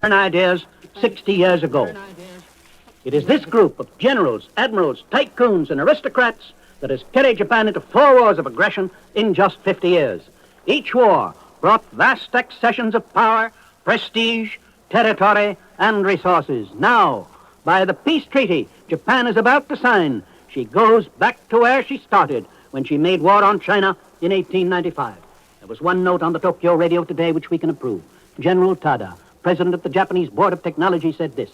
ideas 60 years ago. It is this group of generals, admirals, tycoons, and aristocrats that has carried Japan into 4 wars of aggression in just 50 years. Each war brought vast accessions of power, prestige, territory, and resources. Now, by the peace treaty Japan is about to sign, she goes back to where she started when she made war on China in 1895. There was one note on the Tokyo radio today which we can approve. General Tada, president of the Japanese Board of Technology, said this: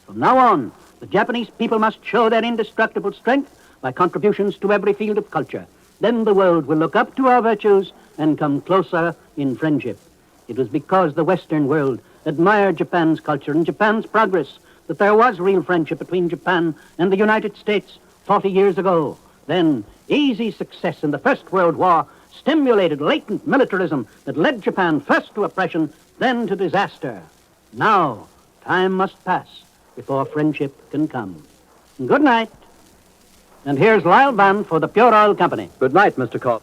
"From now on, the Japanese people must show their indestructible strength by contributions to every field of culture. Then the world will look up to our virtues and come closer in friendship." It was because the Western world admired Japan's culture and Japan's progress that there was real friendship between Japan and the United States 40 years ago. Then, easy success in the First World War stimulated latent militarism that led Japan first to oppression, then to disaster. Now, time must pass before friendship can come. Good night. And here's Lyle Van for the Pure Oil Company. Good night, Mr. Cobb.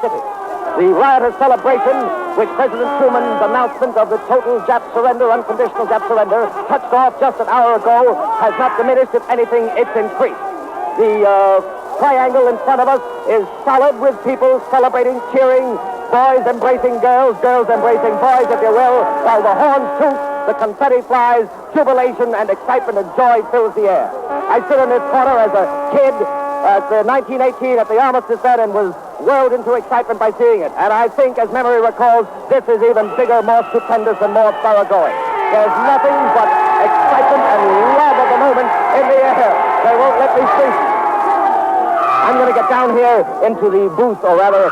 The riotous celebration which President Truman's announcement of the total Jap surrender, unconditional Jap surrender, touched off just an hour ago, has not diminished. If anything, it's increased. The triangle in front of us is solid with people celebrating, cheering, boys embracing girls, girls embracing boys, if you will, while the horns toot, the confetti flies, jubilation and excitement and joy fills the air. I stood in this corner as a kid at 1918 at the Armistice then and was whirled into excitement by seeing it. And I think, as memory recalls, this is even bigger, more stupendous, and more thoroughgoing. There's nothing but excitement and love of the moment in the air. They won't let me sleep. I'm going to get down here into the booth, or rather,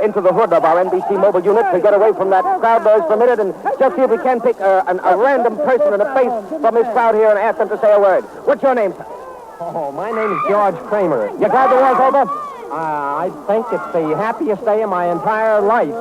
into the hood of our NBC mobile unit to get away from that crowd noise for a minute and just see if we can pick a random person in a face from this crowd here and ask them to say a word. What's your name, sir? Oh, my name is George Kramer. You glad the war's over? I think it's the happiest day of my entire life.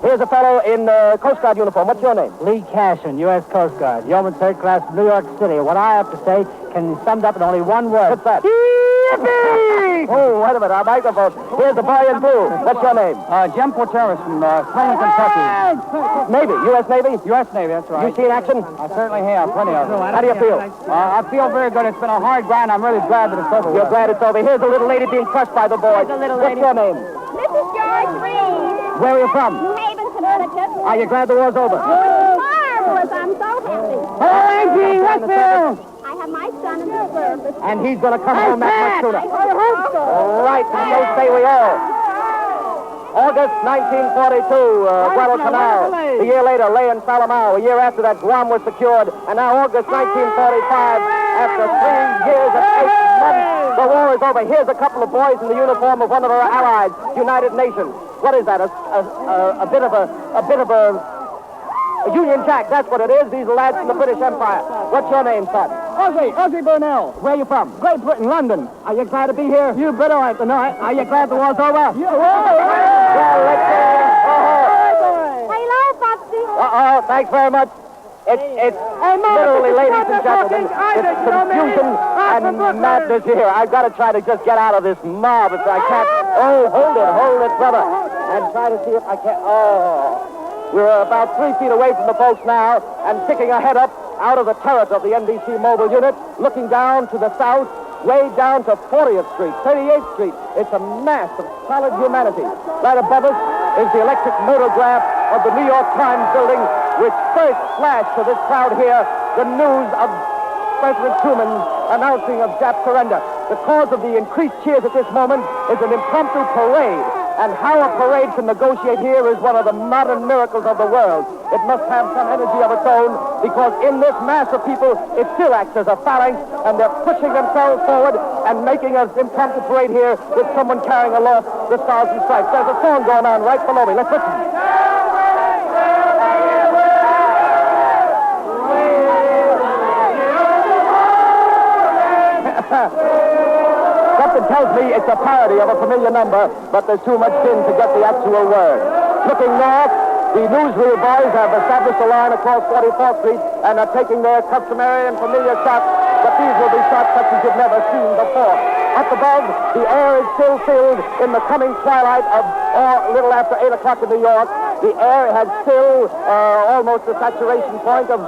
Here's a fellow in Coast Guard uniform. What's your name? Lee Cashin, U.S. Coast Guard, Yeoman Third Class, New York City. What I have to say can be summed up in only one word. What's that? Yippee! Oh, wait a minute, our microphone. Here's the boy in blue. What's your name? Jim Porteris from Cleveland, Kentucky. Navy, U.S. Navy? U.S. Navy, that's right. You seen action? I certainly have, plenty of it. How do you feel? I feel very good. It's been a hard grind. I'm really glad that it's over. You're glad it's over. Here's a little lady being crushed by the boys. Here's a little What's lady. your name? Mrs. George Reed. Where are you from? New Haven, Connecticut. Are you glad the war's over? Marvelous. I'm so happy. Hello, Angie. What's there? I have my son in the service. And he's going to come home that much sooner. I hope so. All right, and so say we all. August 1942, Guadalcanal. A year later, Ley and Salamao. A year after that, Guam was secured. And now August 1945, after 3 years and 8 months, the war is over. Here's a couple of boys in the uniform of one of our allies, United Nations. What is that? A bit of a Union Jack, that's what it is. These are lads from the British Empire. What's your name, son? Ozzy Burnell. Where are you from? Great Britain, London. Are you glad to be here? You better right to know it. Are you glad the war's over? Yeah. Well, let's go. Hello, Popsy. Uh-oh, thanks very much. It's literally, ladies and gentlemen, it's confusion and madness here. I've got to try to just get out of this mob if I can't. Oh, hold it, brother. And try to see if I can. Oh. We're about 3 feet away from the folks now and sticking our head up out of the turret of the NBC mobile unit, looking down to the south, way down to 40th Street, 38th Street. It's a mass of solid humanity. Right above us is the electric motograph of the New York Times building, which first flashed to this crowd here the news of President Truman's announcing of Jap surrender. The cause of the increased cheers at this moment is an impromptu parade. And how a parade can negotiate here is one of the modern miracles of the world. It must have some energy of its own, because in this mass of people, it still acts as a phalanx, and they're pushing themselves forward and making an impromptu parade here with someone carrying aloft the Stars and Stripes. There's a song going on right below me. Let's listen. Something tells me it's a parody of a familiar number, but there's too much din to get the actual word. Looking north, the newsreel boys have established a line across 44th Street and are taking their customary and familiar shots, but these will be shots such as you've never seen before. Up above, the air is still filled in the coming twilight of a little after 8 o'clock in New York The air had still almost the saturation point of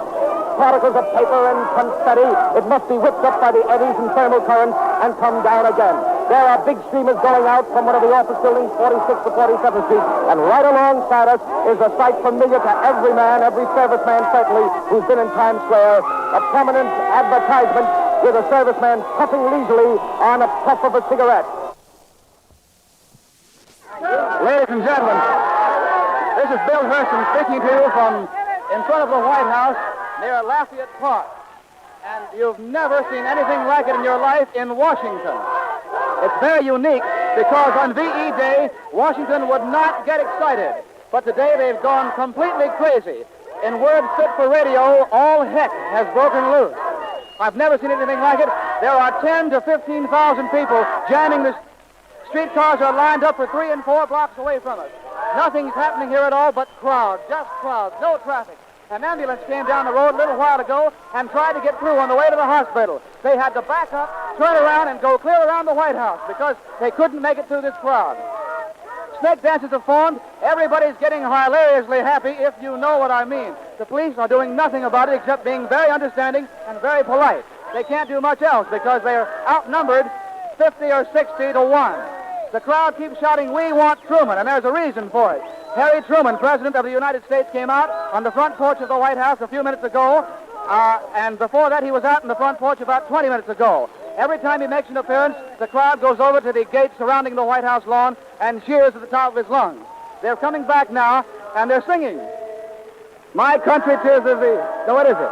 particles of paper and confetti. It must be whipped up by the eddies and thermal currents and come down again. There are big streamers going out from one of the office buildings, 46th to 47th Street, and right alongside us is a sight familiar to every man, every serviceman certainly, who's been in Times Square, a prominent advertisement with a serviceman puffing leisurely on a puff of a cigarette. Ladies and gentlemen, this is Bill Hurston speaking to you from in front of the White House near Lafayette Park. And you've never seen anything like it in your life in Washington. It's very unique because on VE Day, Washington would not get excited. But today they've gone completely crazy. In words fit for radio, all heck has broken loose. I've never seen anything like it. There are 10 to 15,000 people jamming the streetcars are lined up for 3 and 4 blocks away from us. Nothing's happening here at all but crowds, just crowds, no traffic. An ambulance came down the road a little while ago and tried to get through on the way to the hospital. They had to back up, turn around, and go clear around the White House because they couldn't make it through this crowd. Snake dances have formed. Everybody's getting hilariously happy, if you know what I mean. The police are doing nothing about it except being very understanding and very polite. They can't do much else because they're outnumbered 50 or 60 to 1. The crowd keeps shouting, "We want Truman," and there's a reason for it. Harry Truman, President of the United States, came out on the front porch of the White House a few minutes ago, and before that he was out on the front porch about 20 minutes ago. Every time he makes an appearance, the crowd goes over to the gate surrounding the White House lawn and cheers at the top of his lungs. They're coming back now, and they're singing, "My Country 'Tis of Thee." No, what is it?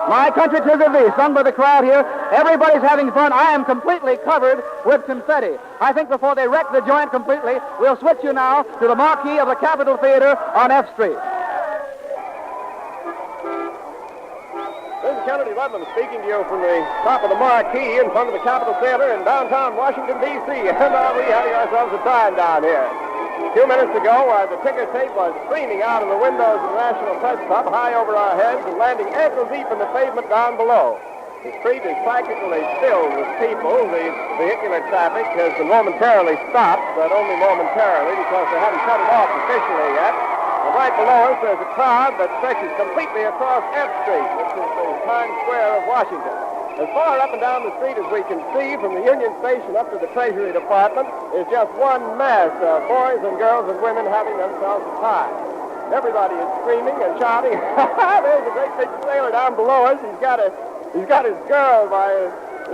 "My Country 'Tis of Thee," sung by the crowd here. Everybody's having fun. I am completely covered with confetti. I think before they wreck the joint completely, we'll switch you now to the marquee of the Capitol Theater on F Street. This is Kennedy Ludlam speaking to you from the top of the marquee in front of the Capitol Theater in downtown Washington, D.C. And we're having ourselves a time down here. A few minutes ago, the ticker tape was streaming out of the windows of the National Press Club high over our heads and landing ankle deep in the pavement down below. The street is practically filled with people. The vehicular traffic has been momentarily stopped, but only momentarily because they haven't shut it off officially yet. And right below us, there's a crowd that stretches completely across F Street, which is the Times Square of Washington. As far up and down the street as we can see, from the Union Station up to the Treasury Department, is just one mass of boys and girls and women having themselves a time. Everybody is screaming and shouting. There's a great big sailor down below us. He's got his girl by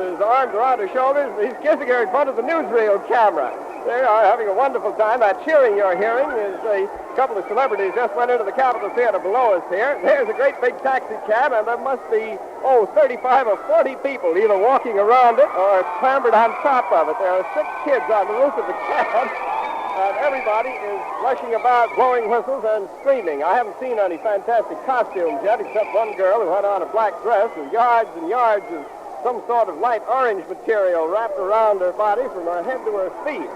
his arms around her shoulders. He's kissing her in front of the newsreel camera. They are having a wonderful time. That cheering you're hearing is a couple of celebrities just went into the Capitol Theater below us here. There's a great big taxi cab, and there must be, 35 or 40 people either walking around it or clambered on top of it. There are 6 kids on the roof of the cab, and everybody is rushing about, blowing whistles and screaming. I haven't seen any fantastic costumes yet, except one girl who had on a black dress with yards and yards of some sort of light orange material wrapped around her body from her head to her feet.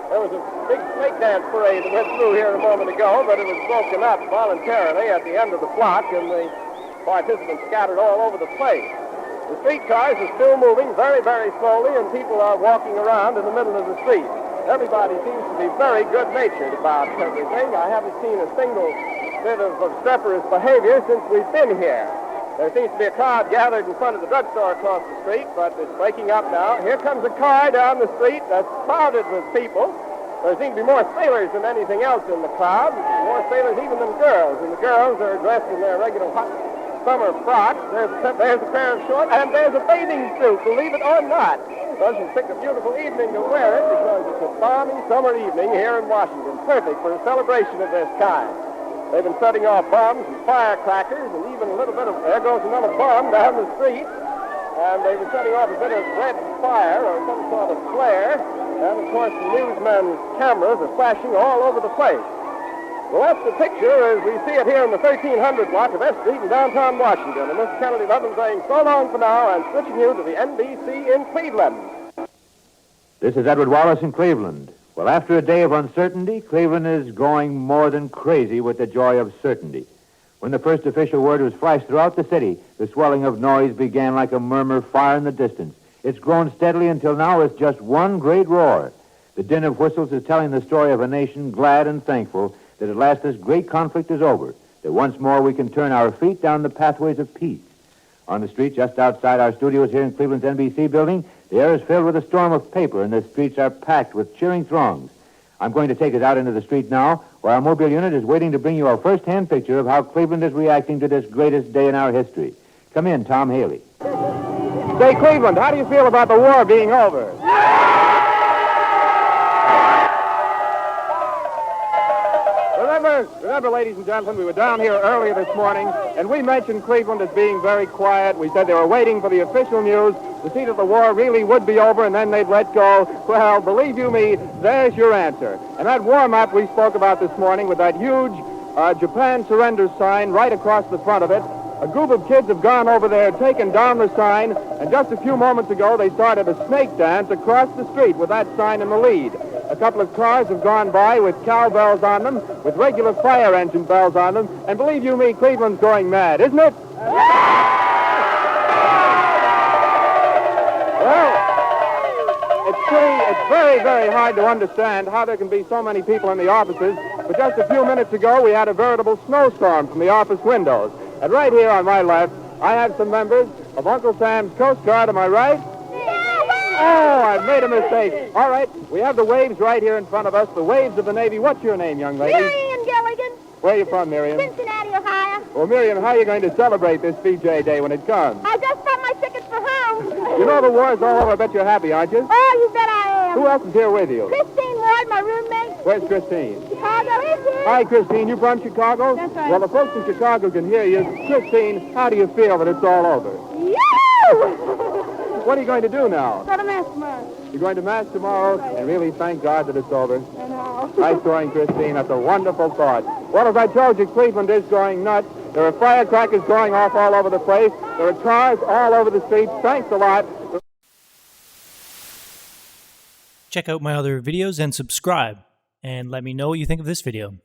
There was a big snake dance parade that went through here a moment ago, but it was broken up voluntarily at the end of the block, and the participants scattered all over the place. The streetcars are still moving very, very slowly, and people are walking around in the middle of the street. Everybody seems to be very good-natured about everything. I haven't seen a single bit of obstreperous behavior since we've been here. There seems to be a crowd gathered in front of the drugstore across the street, but it's breaking up now. Here comes a car down the street that's crowded with people. There seem to be more sailors than anything else in the crowd, more sailors even than girls, and the girls are dressed in their regular hot summer frocks. There's a pair of shorts, and there's a bathing suit, believe it or not. Well, she's picked a beautiful evening to wear it because it's a balmy summer evening here in Washington, perfect for a celebration of this kind. They've been setting off bombs and firecrackers and even a little bit of, there goes another bomb down the street. And they've been setting off a bit of red fire or some sort of flare. And, of course, the newsmen's cameras are flashing all over the place. Well, that's the picture as we see it here in the 1300 block of F Street in downtown Washington. And Mr. Kennedy Ludlam saying so long for now and switching you to the NBC in Cleveland. This is Edward Wallace in Cleveland. Well, after a day of uncertainty, Cleveland is going more than crazy with the joy of certainty. When the first official word was flashed throughout the city, the swelling of noise began like a murmur far in the distance. It's grown steadily until now it's just one great roar. The din of whistles is telling the story of a nation glad and thankful that at last this great conflict is over, that once more we can turn our feet down the pathways of peace. On the street just outside our studios here in Cleveland's NBC building, the air is filled with a storm of paper, and the streets are packed with cheering throngs. I'm going to take us out into the street now, where our mobile unit is waiting to bring you a first-hand picture of how Cleveland is reacting to this greatest day in our history. Come in, Tom Haley. Say, Cleveland, how do you feel about the war being over? Remember, ladies and gentlemen, we were down here earlier this morning, and we mentioned Cleveland as being very quiet. We said they were waiting for the official news to see that the war really would be over, and then they'd let go. Well, believe you me, there's your answer. And that war map we spoke about this morning with that huge Japan Surrender sign right across the front of it, a group of kids have gone over there, taken down the sign, and just a few moments ago they started a snake dance across the street with that sign in the lead. A couple of cars have gone by with cowbells on them, with regular fire engine bells on them, and believe you me, Cleveland's going mad, isn't it? Well, it's very, very hard to understand how there can be so many people in the offices, but just a few minutes ago we had a veritable snowstorm from the office windows. And right here on my left, I have some members of Uncle Sam's Coast Guard, am I right? Oh, I've made a mistake. All right, we have the waves right here in front of us, the waves of the Navy. What's your name, young lady? Miriam Gilligan, Where are you from, Miriam? Cincinnati, Ohio. Well, Miriam, how are you going to celebrate this VJ Day when it comes? I just bought my tickets for home. You know the war's all over. I bet you're happy, aren't you? Oh, you bet I am. Who else is here with you? Christine Ward, my roommate. Where's Christine? Chicago. Hi, Christine. You from Chicago? That's right. Well, the folks in Chicago can hear you. Christine, how do you feel that it's all over? Yoo! What are you going to do now? Go to Mass tomorrow. You're going to Mass tomorrow, and really thank God that it's over. I know. Nice going, Christine. That's a wonderful thought. Well, as I told you, Cleveland is going nuts. There are firecrackers going off all over the place. There are cars all over the streets. Thanks a lot. Check out my other videos and subscribe, and let me know what you think of this video.